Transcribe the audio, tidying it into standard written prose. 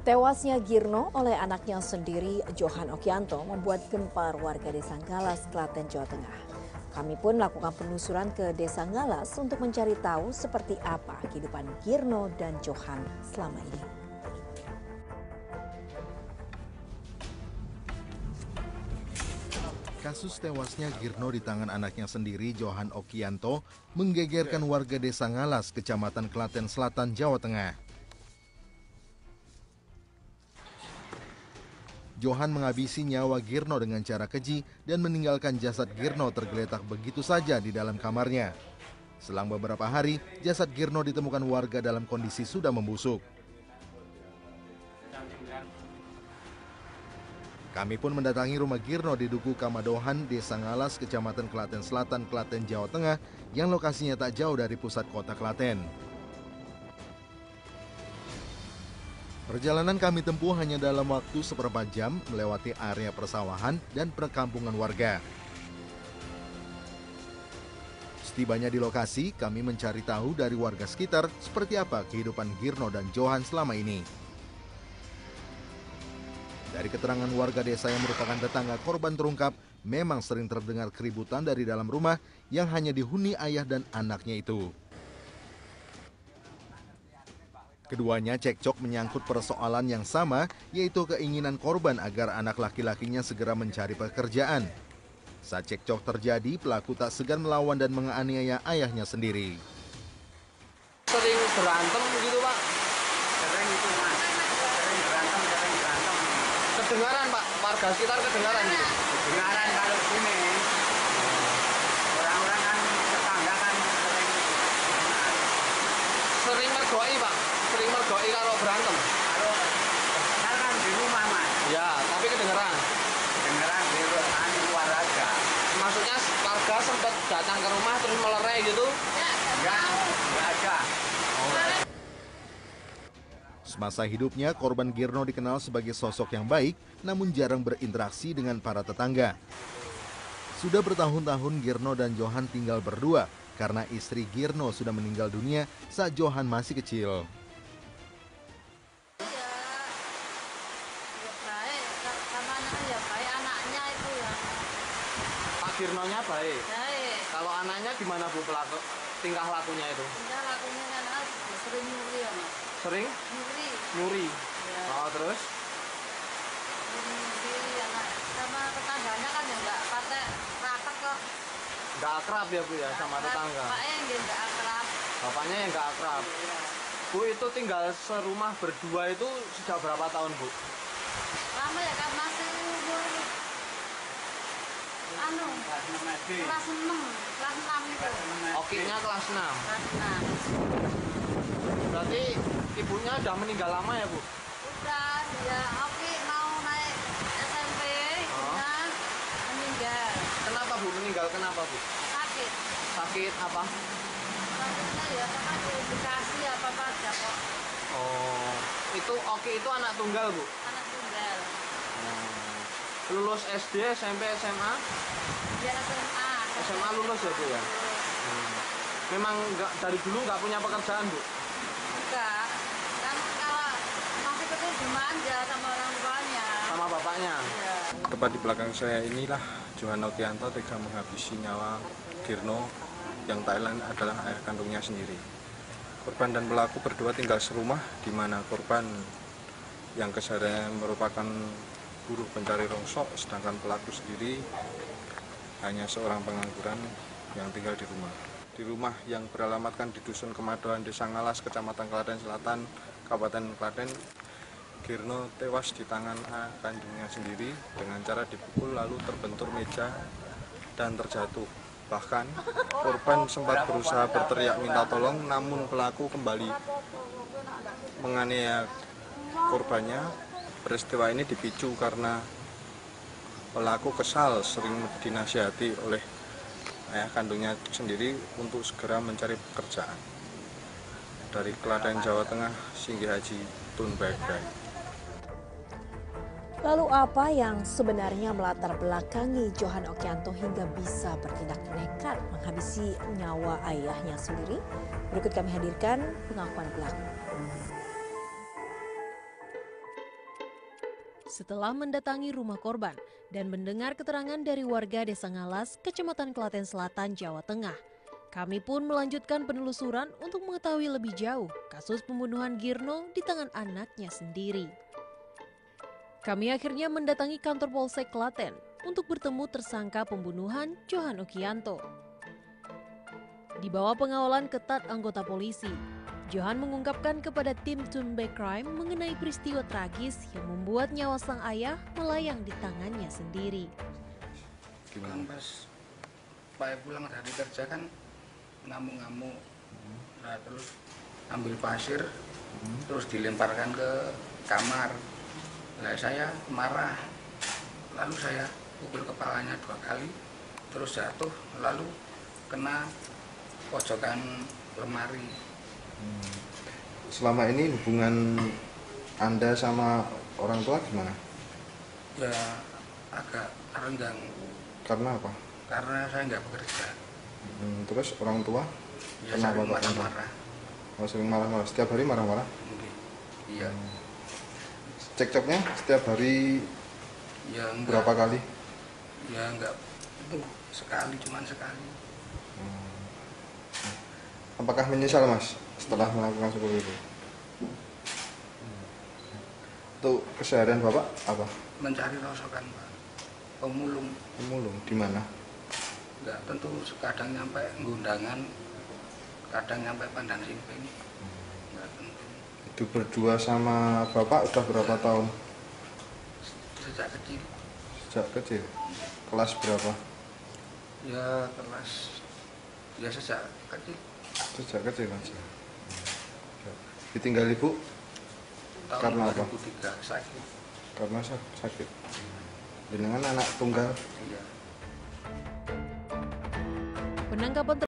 Tewasnya Girno oleh anaknya sendiri, Johan Okianto, membuat gempar warga Desa Ngalas, Klaten, Jawa Tengah. Kami pun melakukan penelusuran ke Desa Ngalas untuk mencari tahu seperti apa kehidupan Girno dan Johan selama ini. Kasus tewasnya Girno di tangan anaknya sendiri, Johan Okianto, menggegerkan warga Desa Ngalas, Kecamatan Klaten Selatan, Jawa Tengah. Johan menghabisi nyawa Girno dengan cara keji dan meninggalkan jasad Girno tergeletak begitu saja di dalam kamarnya. Selang beberapa hari, jasad Girno ditemukan warga dalam kondisi sudah membusuk. Kami pun mendatangi rumah Girno di Duku Kamadohan, Desa Ngalas, Kecamatan Klaten Selatan, Klaten, Jawa Tengah, yang lokasinya tak jauh dari pusat kota Klaten. Perjalanan kami tempuh hanya dalam waktu seperempat jam melewati area persawahan dan perkampungan warga. Setibanya di lokasi, kami mencari tahu dari warga sekitar seperti apa kehidupan Girno dan Johan selama ini. Dari keterangan warga desa yang merupakan tetangga korban terungkap, memang sering terdengar keributan dari dalam rumah yang hanya dihuni ayah dan anaknya itu. Keduanya cekcok menyangkut persoalan yang sama, yaitu keinginan korban agar anak laki-lakinya segera mencari pekerjaan. Saat cekcok terjadi, pelaku tak segan melawan dan menganiaya ayahnya sendiri. Sering berantem gitu, Pak? Sering itu, Mas. Sering berantem. Kedengaran, Pak? Warga sekitar kedengaran gitu? Kedengaran kalau sini. Orang-orang kan tetangga kan Sering mergoi, Pak? Sering mergoi kalau berantem? kalau kan di rumah, Mas. Ya, tapi kedengaran. Kedengaran di luar aja. Maksudnya warga sempat datang ke rumah terus melerai gitu? Enggak ada. Semasa hidupnya, korban Girno dikenal sebagai sosok yang baik, namun jarang berinteraksi dengan para tetangga. Sudah bertahun-tahun Girno dan Johan tinggal berdua, karena istri Girno sudah meninggal dunia saat Johan masih kecil. Pak Girnonya baik? Baik. Kalau anaknya gimana, Bu, tingkah lakunya itu? Tingkah lakunya kan sering nyuri ya, Mas. Sering? Nyuri. Nyuri? Ya. Oh, terus? Nyuri anak sama tetangganya kan ya nggak pakai rapat kok. Nggak akrab ya, Bu, ya, sama tetangga? Bapaknya yang nggak akrab. Bapaknya yang nggak akrab? Iya. Bu, itu tinggal serumah berdua itu sudah berapa tahun, Bu? Lama ya kan masih umur kelas 6 itu. Okinya kelas 6. Kelas 6. Berarti ibunya udah meninggal lama ya, Bu? Udah, ya Oki mau naik SMP, ibunya meninggal. Kenapa, Bu? Meninggal kenapa, Bu? Sakit. Sakit apa? Sakitnya ya karena diedukasi apa-apa aja kok. Oh, itu Oki itu anak tunggal, Bu? Anak tunggal. Lulus SD, SMP, SMA? Dia SMA. SMA lulus ya, Bu, ya? Memang dari dulu nggak punya pekerjaan, Bu? Enggak. Kan kalau masih kecil dimanja sama orang tuanya. Sama bapaknya? Iya. Tepat di belakang saya inilah Johan Okianto tega menghabisi nyawa Girno yang Thailand adalah ayah kandungnya sendiri. Korban dan pelaku berdua tinggal serumah, di mana korban yang kesehariannya merupakan buruh pencari rongsok, sedangkan pelaku sendiri hanya seorang pengangguran yang tinggal di rumah. Di rumah yang beralamatkan di Dusun Kemadohan, Desa Ngalas, Kecamatan Klaten Selatan, Kabupaten Klaten, Girno tewas di tangan kandungnya sendiri dengan cara dipukul lalu terbentur meja dan terjatuh. Bahkan korban sempat berusaha berteriak minta tolong, namun pelaku kembali menganiaya korbannya. Peristiwa ini dipicu karena pelaku kesal sering dinasihati oleh ayah kandungnya sendiri untuk segera mencari pekerjaan. Dari Klaten, Jawa Tengah, Singgi Haji Tun Baik-Baik. Lalu apa yang sebenarnya melatar belakangi Johan Okianto hingga bisa bertindak nekat menghabisi nyawa ayahnya sendiri? Berikut kami hadirkan pengakuan pelaku. Setelah mendatangi rumah korban dan mendengar keterangan dari warga Desa Ngalas, Kecamatan Klaten Selatan, Jawa Tengah, kami pun melanjutkan penelusuran untuk mengetahui lebih jauh kasus pembunuhan Girno di tangan anaknya sendiri. Kami akhirnya mendatangi kantor Polsek Klaten untuk bertemu tersangka pembunuhan Johan Okianto. Di bawah pengawalan ketat anggota polisi, Johan mengungkapkan kepada tim Tunback Crime mengenai peristiwa tragis yang membuat nyawa sang ayah melayang di tangannya sendiri. Kan pas Pak pulang dari kerja kan ngamuk-ngamuk, nah terus ambil pasir, terus dilemparkan ke kamar. Nah, saya marah, lalu saya pukul kepalanya 2 kali, terus jatuh, lalu kena pojokan lemari. Selama ini hubungan Anda sama orang tua gimana? Ya agak renggang. Karena apa? Karena saya nggak bekerja. Terus orang tua? Ya sering marah-marah. Oh, sering marah-marah. Setiap hari marah-marah? Iya. Cekcoknya setiap hari Ya enggak. berapa kali? Ya enggak, itu sekali, cuman sekali. Apakah menyesal Mas setelah melakukan seperti itu? Untuk keseharian Bapak apa? Mencari rosokan, Pak. Pemulung. Pemulung di mana? Enggak tentu, kadang nyampe Gundangan, kadang nyampe Pandan Simping. Enggak tentu. Itu berdua sama Bapak udah berapa tahun? Sejak kecil. Sejak kecil. Kelas berapa? Ya kelas, ya sejak kecil. Sejak kecil aja. Ditinggal ibu Tahun karena apa? 2003 sakit. Karena sakit. Dengan anak tunggal. Iya. Penangkapan